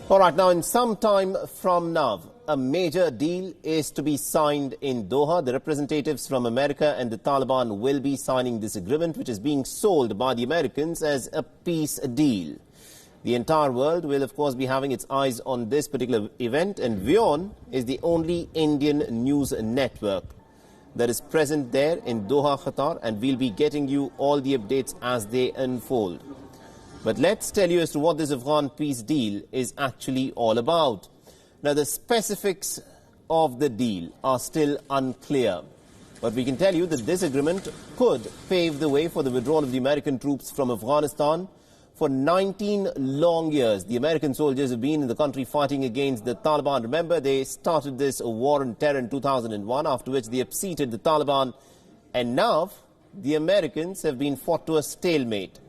All right, now in some time from now, a major deal is to be signed in Doha. The representatives from America and the Taliban will be signing this agreement, which is being sold by the Americans as a peace deal. The entire world will, of course, be having its eyes on this particular event, and WION is the only Indian news network that is present there in Doha, Qatar, and we'll be getting you all the updates as they unfold. But let's tell you as to what this Afghan peace deal is actually all about. Now, the specifics of the deal are still unclear, but we can tell you that this agreement could pave the way for the withdrawal of the American troops from Afghanistan. For 19 long years, the American soldiers have been in the country fighting against the Taliban. Remember, they started this war on terror in 2001, after which they upseated the Taliban. And now, the Americans have been fought to a stalemate.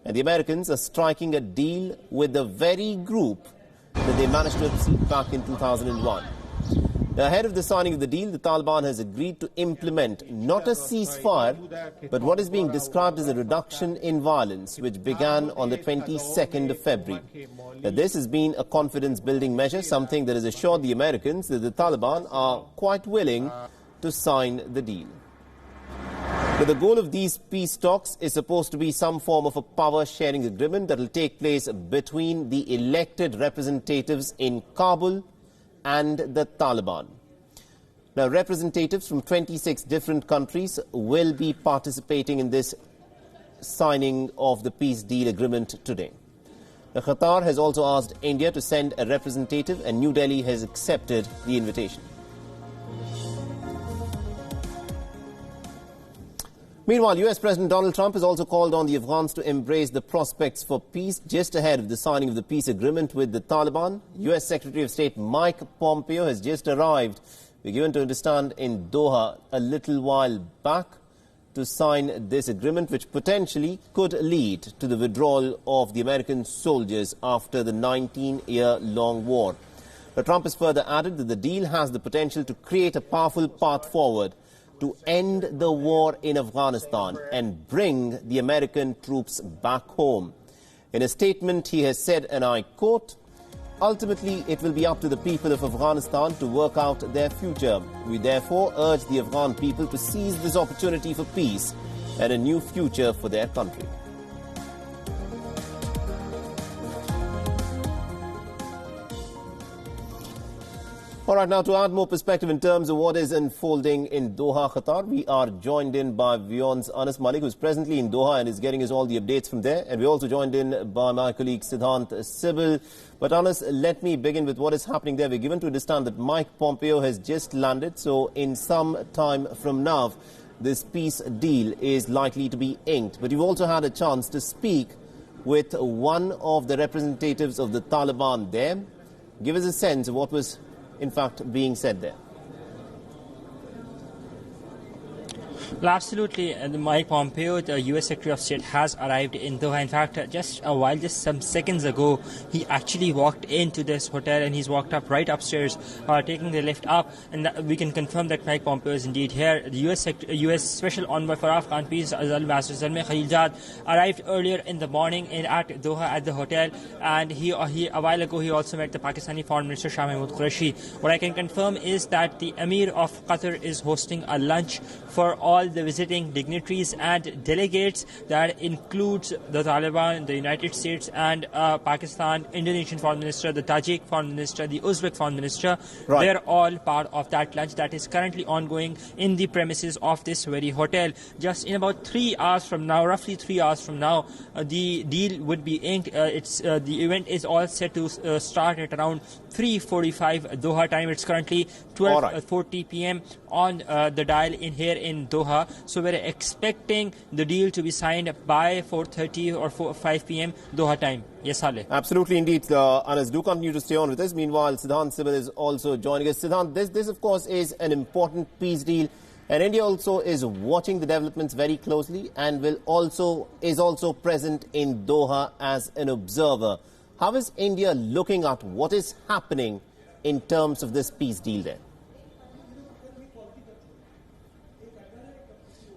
And the Americans are striking a deal with the very group that they managed to upseat back in 2001. Now, ahead of the signing of the deal, the Taliban has agreed to implement not a ceasefire, but what is being described as a reduction in violence, which began on the 22nd of February. Now, this has been a confidence-building measure, something that has assured the Americans that the Taliban are quite willing to sign the deal. But the goal of these peace talks is supposed to be some form of a power-sharing agreement that will take place between the elected representatives in Kabul and the Taliban. Now, representatives from 26 different countries will be participating in this signing of the peace deal agreement today. Now, Qatar has also asked India to send a representative, and New Delhi has accepted the invitation. Meanwhile, US President Donald Trump has also called on the Afghans to embrace the prospects for peace just ahead of the signing of the peace agreement with the Taliban. US Secretary of State Mike Pompeo has just arrived, we're given to understand, in Doha a little while back to sign this agreement, which potentially could lead to the withdrawal of the American soldiers after the 19-year-long war. But Trump has further added that the deal has the potential to create a powerful path forward to end the war in Afghanistan and bring the American troops back home. In a statement, he has said, and I quote, "Ultimately, it will be up to the people of Afghanistan to work out their future. We therefore urge the Afghan people to seize this opportunity for peace and a new future for their country." All right, now to add more perspective in terms of what is unfolding in Doha, Qatar, we are joined in by WION's Anas Malik, who is presently in Doha and is getting us all the updates from there. And we're also joined in by my colleague Siddhant Sibil. But Anas, let me begin with what is happening there. We're given to understand that Mike Pompeo has just landed, so in some time from now, this peace deal is likely to be inked. But you've also had a chance to speak with one of the representatives of the Taliban there. Give us a sense of what was in fact being said there. Well, absolutely. Mike Pompeo, the U.S. Secretary of State, has arrived in Doha. In fact, just some seconds ago, he actually walked into this hotel and he's walked up right upstairs, taking the lift up. And we can confirm that Mike Pompeo is indeed here. The U.S. Special Envoy for Afghan Peace, Ambassador Zalmay Khalilzad, arrived earlier in the morning at Doha at the hotel. And a while ago, he also met the Pakistani Foreign Minister Shah Mahmood Qureshi. What I can confirm is that the Emir of Qatar is hosting a lunch for all the visiting dignitaries and delegates. That includes the Taliban, the United States and Pakistan, Indonesian Foreign Minister, the Tajik Foreign Minister, the Uzbek Foreign Minister. Right. They're all part of that lunch that is currently ongoing in the premises of this very hotel. Just in about 3 hours from now, roughly 3 hours from now, the deal would be inked. The event is all set to start at around 3:45 Doha time. It's currently 12:40 p.m. on the dial in here in Doha. So we're expecting the deal to be signed by 4:30 or 5 p.m. Doha time. Yes, Saleh. Absolutely, indeed. Anas, do continue to stay on with us. Meanwhile, Siddhant Sibil is also joining us. Siddhant, this of course is an important peace deal, and India also is watching the developments very closely and is also present in Doha as an observer. How is India looking at what is happening in terms of this peace deal there?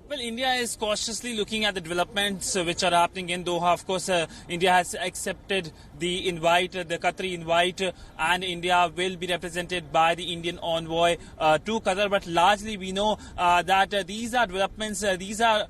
Well, Well, India is cautiously looking at the developments which are happening in Doha. Of course, India has accepted the invite, the Qatari invite, and India will be represented by the Indian envoy to Qatar. But largely, we know that these are developments, these are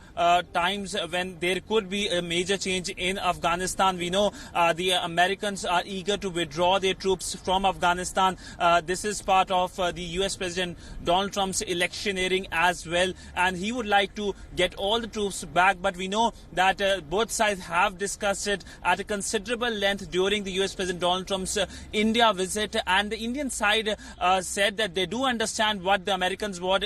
times when there could be a major change in Afghanistan. We know the Americans are eager to withdraw their troops from Afghanistan. This is part of the US President Donald Trump's electioneering as well, and he would like to get all the troops back. But we know that both sides have discussed it at a considerable length during the US President Donald Trump's India visit, and the Indian side said that they do understand what the Americans want,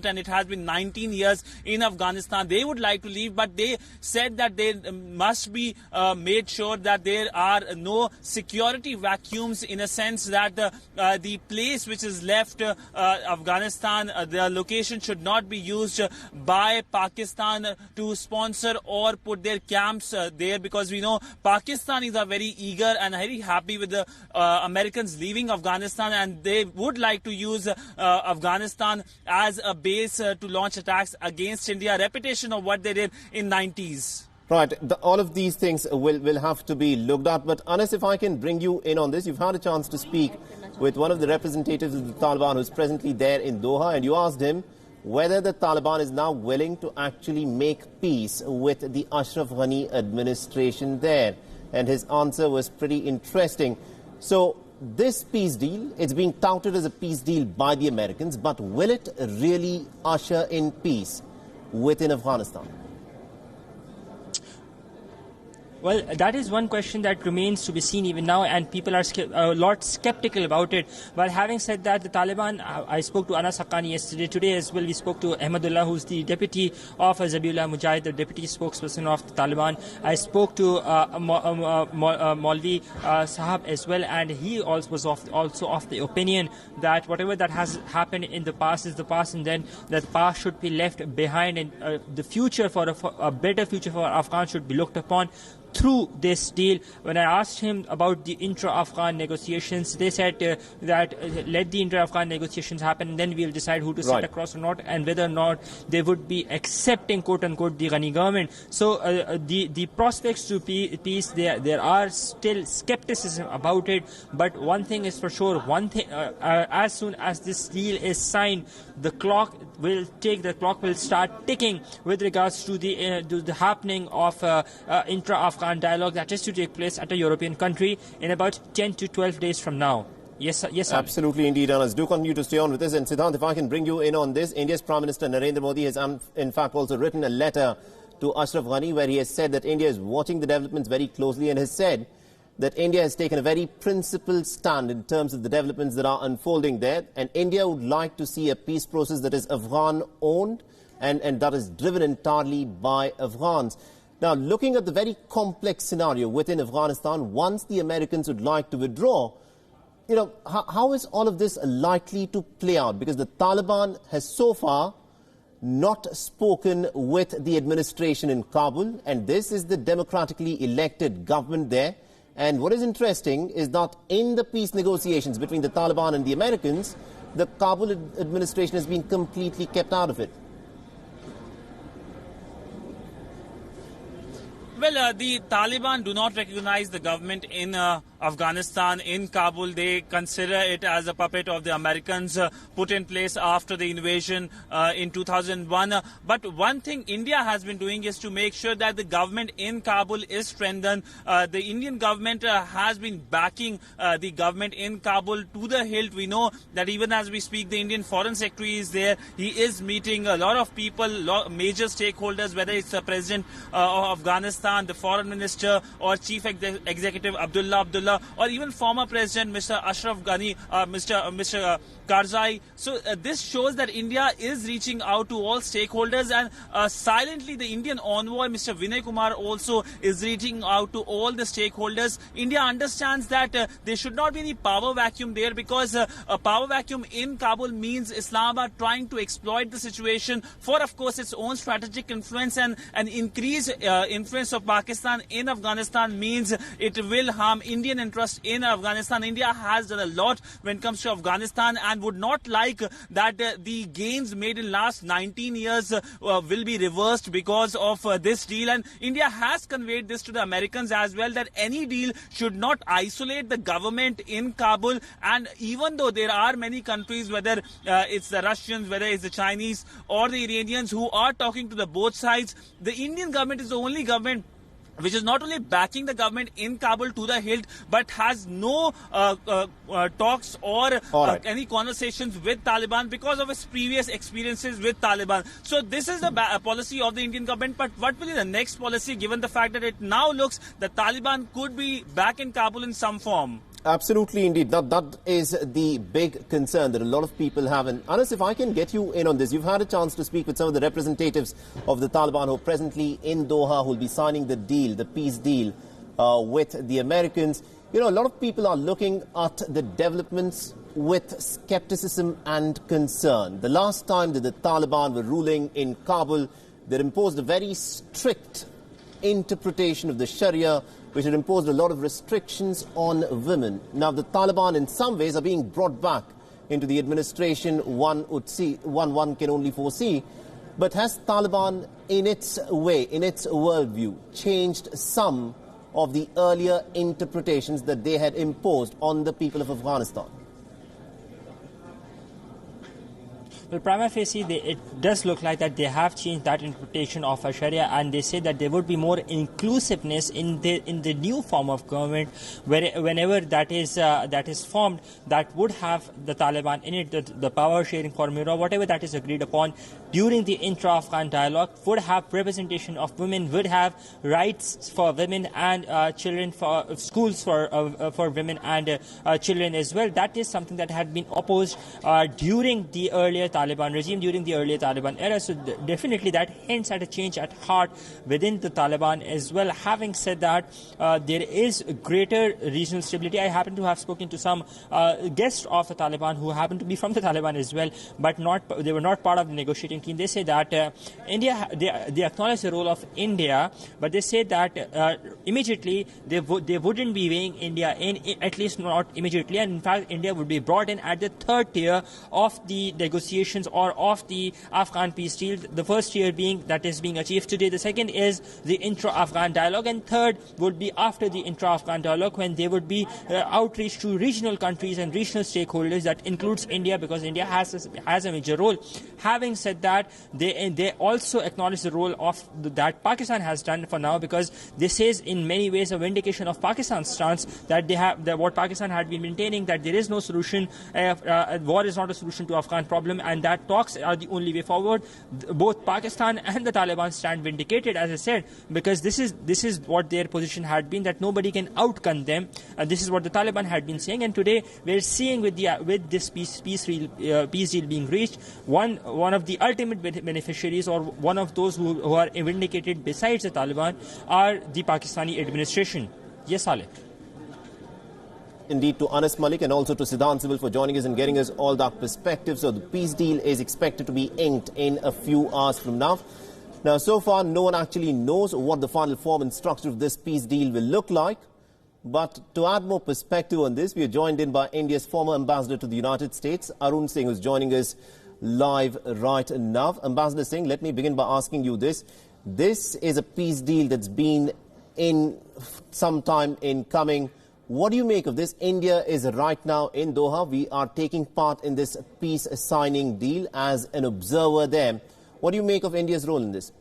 and it has been 19 years in Afghanistan. They would like to leave, but they said that they must be made sure that there are no security vacuums, in a sense that the place which is left, Afghanistan, the location should not be used by Pakistan to sponsor or put their camps there, because we know Pakistanis are very eager and very happy with the Americans leaving Afghanistan, and they would like to use Afghanistan as a base to launch attacks against India, a repetition of what they did in 90s. Right, all of these things will have to be looked at. But Anas, if I can bring you in on this, you've had a chance to speak with one of the representatives of the Taliban who's presently there in Doha, and you asked him whether the Taliban is now willing to actually make peace with the Ashraf Ghani administration there. And his answer was pretty interesting. So this peace deal, it's being touted as a peace deal by the Americans, but will it really usher in peace within Afghanistan? Well, that is one question that remains to be seen even now, and people are a lot skeptical about it. But having said that, the Taliban, I spoke to Anas Haqqani yesterday. Today as well, we spoke to Ahmadullah, who's the deputy of Zabiullah Mujahid, the deputy spokesperson of the Taliban. I spoke to Maulvi Sahab as well, and he also was also of the opinion that whatever that has happened in the past is the past, and then that past should be left behind, and the future for a better future for Afghans should be looked upon through this deal. When I asked him about the intra-Afghan negotiations, they said that let the intra-Afghan negotiations happen, and then we'll decide who to sit across or not, and whether or not they would be accepting, quote-unquote, the Ghani government. So the prospects to peace, there are still skepticism about it, but one thing is for sure, as soon as this deal is signed, the clock will start ticking with regards to the happening of intra-Afghan dialogue that is to take place at a European country in about 10 to 12 days from now. Yes, sir. Absolutely indeed, Anas. Do continue to stay on with us. And Siddhant, if I can bring you in on this, India's Prime Minister Narendra Modi has in fact also written a letter to Ashraf Ghani where he has said that India is watching the developments very closely, and has said that India has taken a very principled stand in terms of the developments that are unfolding there, and India would like to see a peace process that is Afghan-owned and that is driven entirely by Afghans. Now, looking at the very complex scenario within Afghanistan, once the Americans would like to withdraw, you know, how is all of this likely to play out? Because the Taliban has so far not spoken with the administration in Kabul, and this is the democratically elected government there. And what is interesting is that in the peace negotiations between the Taliban and the Americans, the Kabul administration has been completely kept out of it. Well, the Taliban do not recognize the government in Afghanistan, in Kabul. They consider it as a puppet of the Americans put in place after the invasion in 2001. But one thing India has been doing is to make sure that the government in Kabul is strengthened. The Indian government has been backing the government in Kabul to the hilt. We know that even as we speak, the Indian Foreign Secretary is there. He is meeting a lot of people, major stakeholders, whether it's the President of Afghanistan, the Foreign Minister, or Chief Executive Abdullah, or even former President Mr. Ashraf Ghani, Mr. Karzai. So this shows that India is reaching out to all stakeholders, and silently the Indian envoy Mr. Vinay Kumar also is reaching out to all the stakeholders. India understands that there should not be any power vacuum there, because a power vacuum in Kabul means Islamabad trying to exploit the situation for, of course, its own strategic influence, and an increased influence of Pakistan in Afghanistan means it will harm Indian interest in Afghanistan. India has done a lot when it comes to Afghanistan and would not like that the gains made in last 19 years will be reversed because of this deal. And India has conveyed this to the Americans as well, that any deal should not isolate the government in Kabul. And even though there are many countries, whether it's the Russians, whether it's the Chinese or the Iranians, who are talking to the both sides, the Indian government is the only government which is not only backing the government in Kabul to the hilt, but has no talks or any conversations with Taliban because of its previous experiences with Taliban. So this is the policy of the Indian government. But what will be the next policy, given the fact that it now looks that Taliban could be back in Kabul in some form? Absolutely, indeed. That is the big concern that a lot of people have. And Anas, if I can get you in on this, you've had a chance to speak with some of the representatives of the Taliban who are presently in Doha, who will be signing the deal, the peace deal with the Americans. You know, a lot of people are looking at the developments with skepticism and concern. The last time that the Taliban were ruling in Kabul, they imposed a very strict interpretation of the Sharia, which had imposed a lot of restrictions on women. Now, the Taliban in some ways are being brought back into the administration one can only foresee. But has Taliban, in its way, in its worldview, changed some of the earlier interpretations that they had imposed on the people of Afghanistan? Well, prima facie, it does look like that they have changed that interpretation of Sharia, and they say that there would be more inclusiveness in the new form of government, whenever that is formed, that would have the Taliban in it, the power sharing formula, whatever that is agreed upon during the intra-Afghan dialogue, would have representation of women, would have rights for women and children, for schools for women and children as well. That is something that had been opposed during the earlier Taliban regime, during the earlier Taliban era. So definitely that hints at a change at heart within the Taliban as well. Having said that, there is greater regional stability. I happen to have spoken to some guests of the Taliban who happen to be from the Taliban as well, but they were not part of the negotiating team. They say that India, they acknowledge the role of India, but they say that immediately they wouldn't be weighing India in, at least not immediately, and in fact India would be brought in at the third tier of the negotiations or of the Afghan peace deal. The first tier being that is being achieved today. The second is the intra-Afghan dialogue, and third would be after the intra-Afghan dialogue, when there would be outreach to regional countries and regional stakeholders. That includes India, because India has a major role. Having said that, they also acknowledge the role of that Pakistan has done for now, because this is in many ways a vindication of Pakistan's stance that they have, that what Pakistan had been maintaining, that there is no solution, war is not a solution to Afghan problem, and that talks are the only way forward. Both Pakistan and the Taliban stand vindicated, as I said, because this is what their position had been, that nobody can outgun them, and this is what the Taliban had been saying. And today we're seeing with this peace deal being reached, one of the ultimate beneficiaries, or one of those who are vindicated besides the Taliban, are the Pakistani administration. Yes, Saleh. Indeed, to Anas Malik and also to Siddhant Sibil for joining us and getting us all that perspective. So the peace deal is expected to be inked in a few hours from now. Now, so far, no one actually knows what the final form and structure of this peace deal will look like. But to add more perspective on this, we are joined in by India's former ambassador to the United States, Arun Singh, who's joining us live right now. Ambassador Singh, let me begin by asking you this. This is a peace deal that's been in some time in coming. What do you make of this? India is right now in Doha. We are taking part in this peace signing deal as an observer there. What do you make of India's role in this?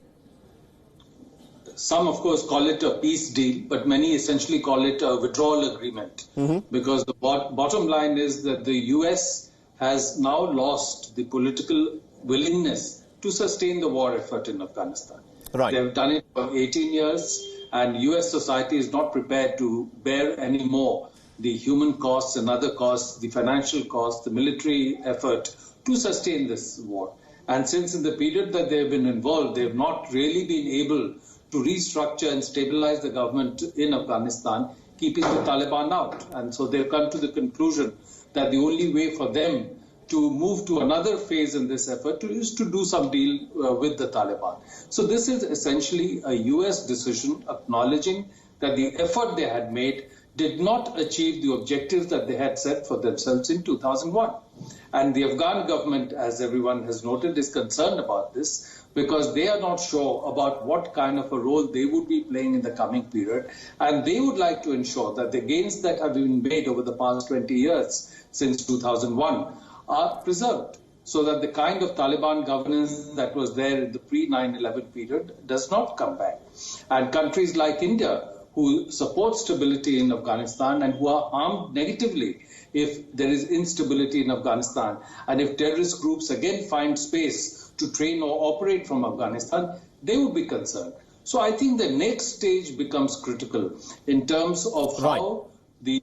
Some, of course, call it a peace deal, but many essentially call it a withdrawal agreement. Because the bottom line is that the US has now lost the political willingness to sustain the war effort in Afghanistan. Right. They have done it for 18 years. And US society is not prepared to bear any more the human costs and other costs, the financial costs, the military effort to sustain this war. And since in the period that they have been involved, they have not really been able to restructure and stabilize the government in Afghanistan, keeping the Taliban out. And so they've come to the conclusion that the only way for them to move to another phase in this effort is to do some deal with the Taliban. So this is essentially a US decision acknowledging that the effort they had made did not achieve the objectives that they had set for themselves in 2001. And the Afghan government, as everyone has noted, is concerned about this because they are not sure about what kind of a role they would be playing in the coming period. And they would like to ensure that the gains that have been made over the past 20 years since 2001 are preserved, so that the kind of Taliban governance that was there in the pre-9/11 period does not come back. And countries like India, who support stability in Afghanistan and who are harmed negatively if there is instability in Afghanistan, and if terrorist groups again find space to train or operate from Afghanistan, they would be concerned. So I think the next stage becomes critical in terms of how the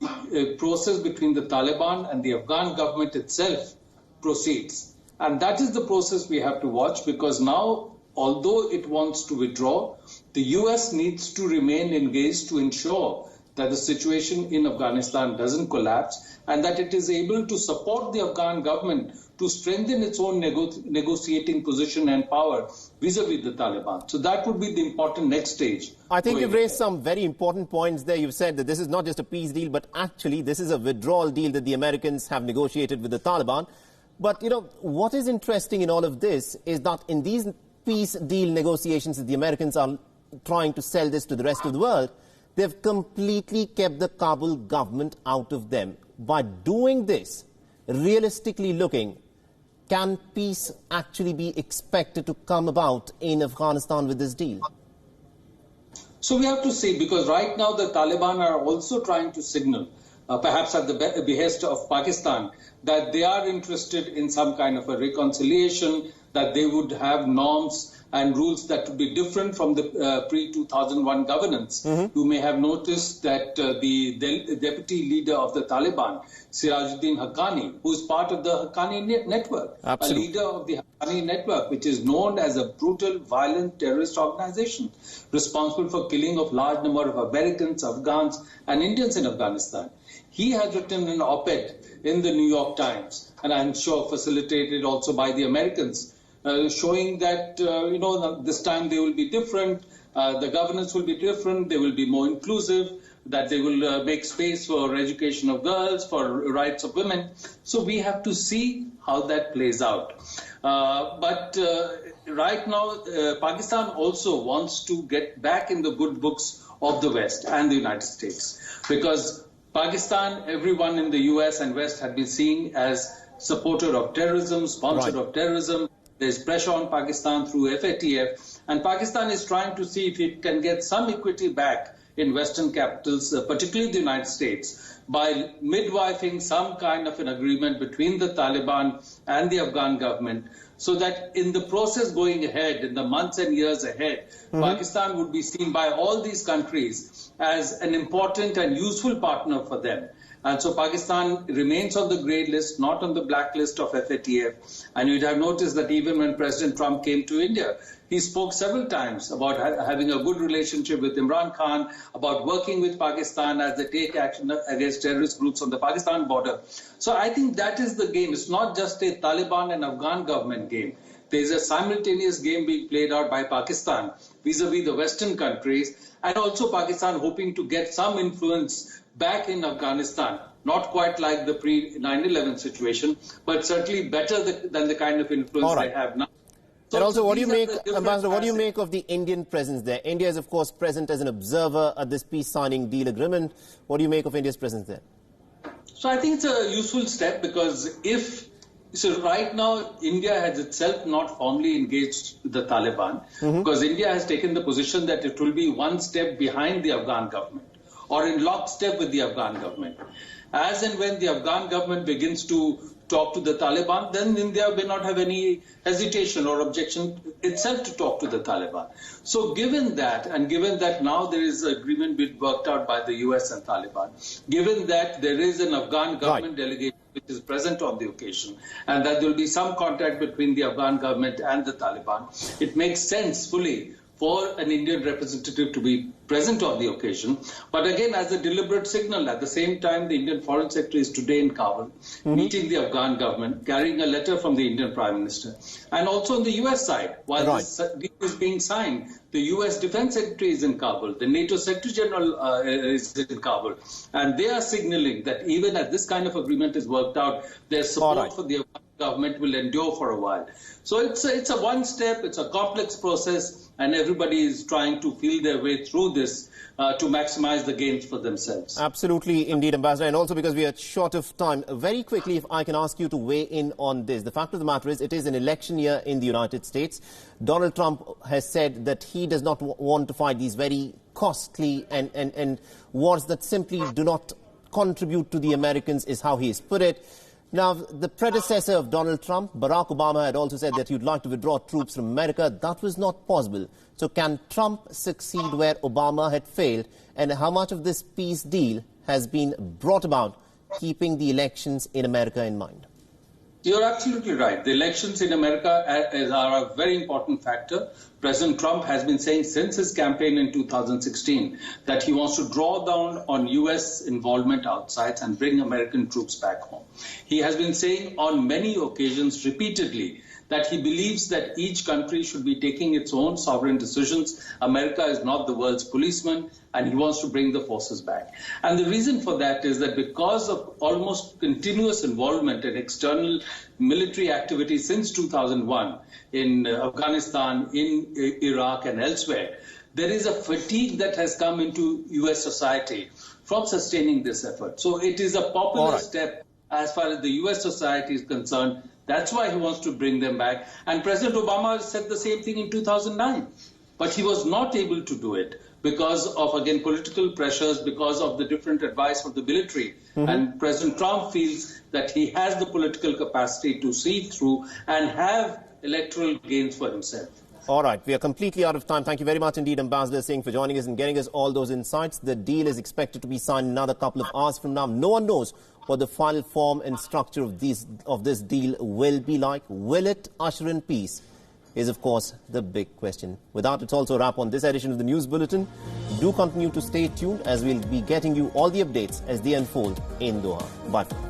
process between the Taliban and the Afghan government itself proceeds. And that is the process we have to watch, because now, although it wants to withdraw, the US needs to remain engaged to ensure that the situation in Afghanistan doesn't collapse and that it is able to support the Afghan government to strengthen its own negotiating position and power vis-a-vis the Taliban. So that would be the important next stage. I think you've raised some very important points there. You've said that this is not just a peace deal, but actually this is a withdrawal deal that the Americans have negotiated with the Taliban. But, you know, what is interesting in all of this is that in these peace deal negotiations that the Americans are trying to sell this to the rest of the world, they've completely kept the Kabul government out of them. By doing this, realistically looking, can peace actually be expected to come about in Afghanistan with this deal? So we have to see, because right now the Taliban are also trying to signal, perhaps at the behest of Pakistan, that they are interested in some kind of a reconciliation, that they would have norms and rules that would be different from the pre-2001 governance. You may have noticed that the deputy leader of the Taliban, Sirajuddin Haqqani, who is part of the Haqqani network, Absolutely. a leader of the Haqqani network, which is known as a brutal, violent terrorist organization responsible for killing of large number of Americans, Afghans, and Indians in Afghanistan. He has written an op-ed in the New York Times, and I'm sure facilitated also by the Americans, showing that, this time they will be different, the governance will be different, they will be more inclusive, that they will make space for education of girls, for rights of women. So we have to see how that plays out. But right now, Pakistan also wants to get back in the good books of the West and the United States, because Pakistan, everyone in the US and West had been seen as supporter of terrorism, sponsor of terrorism. There's pressure on Pakistan through FATF, and Pakistan is trying to see if it can get some equity back in Western capitals, particularly the United States, by midwifing some kind of an agreement between the Taliban and the Afghan government, so that in the process going ahead, in the months and years ahead, Pakistan would be seen by all these countries as an important and useful partner for them. And so Pakistan remains on the grey list, not on the black list of FATF. And you'd have noticed that even when President Trump came to India, he spoke several times about having a good relationship with Imran Khan, about working with Pakistan as they take action against terrorist groups on the Pakistan border. So I think that is the game. It's not just a Taliban and Afghan government game. There's a simultaneous game being played out by Pakistan vis-a-vis the Western countries, and also Pakistan hoping to get some influence back in Afghanistan, not quite like the pre-9/11 situation, but certainly better than the kind of influence they have now. So, and also, what do you make, Ambassador, what do you make of the Indian presence there? India is, of course, present as an observer at this peace signing deal agreement. What do you make of India's presence there? So I think it's a useful step, because so right now, India has itself not formally engaged with the Taliban, because India has taken the position that it will be one step behind the Afghan government, or in lockstep with the Afghan government. As and when the Afghan government begins to talk to the Taliban, then India may not have any hesitation or objection itself to talk to the Taliban. So given that, and given that now there is an agreement being worked out by the US and Taliban, given that there is an Afghan government delegation which is present on the occasion, and that there will be some contact between the Afghan government and the Taliban, it makes sense fully for an Indian representative to be present on the occasion, but again as a deliberate signal. At the same time, the Indian Foreign Secretary is today in Kabul, meeting the Afghan government, carrying a letter from the Indian Prime Minister. And also on the US side, while this deal is being signed, the US Defense Secretary is in Kabul, the NATO Secretary General is in Kabul, and they are signaling that even as this kind of agreement is worked out, their support for the Afghan government will endure for a while. So it's a one step, it's a complex process, and everybody is trying to feel their way through this to maximize the gains for themselves. Absolutely, indeed, Ambassador, and also because we are short of time, very quickly, if I can ask you to weigh in on this. The fact of the matter is, it is an election year in the United States. Donald Trump has said that he does not want to fight these very costly and wars that simply do not contribute to the Americans, is how he has put it. Now, the predecessor of Donald Trump, Barack Obama, had also said that he'd like to withdraw troops from America. That was not possible. So can Trump succeed where Obama had failed? And how much of this peace deal has been brought about keeping the elections in America in mind? You're absolutely right. The elections in America are a very important factor. President Trump has been saying since his campaign in 2016 that he wants to draw down on U.S. involvement outside and bring American troops back home. He has been saying on many occasions repeatedly that he believes that each country should be taking its own sovereign decisions. America is not the world's policeman, and he wants to bring the forces back. And the reason for that is that because of almost continuous involvement in external military activity since 2001 in Afghanistan, in Iraq and elsewhere, there is a fatigue that has come into U.S. society from sustaining this effort. So it is a popular step as far as the U.S. society is concerned. That's why he wants to bring them back. And President Obama said the same thing in 2009. But he was not able to do it because of, again, political pressures, because of the different advice from the military. And President Trump feels that he has the political capacity to see through and have electoral gains for himself. All right, we are completely out of time. Thank you very much indeed, Ambassador Singh, for joining us and getting us all those insights. The deal is expected to be signed another couple of hours from now. No one knows what the final form and structure of this deal will be like. Will it usher in peace? Is, of course, the big question. With that, it's also a wrap on this edition of the News Bulletin. Do continue to stay tuned as we'll be getting you all the updates as they unfold in Doha. Bye for now.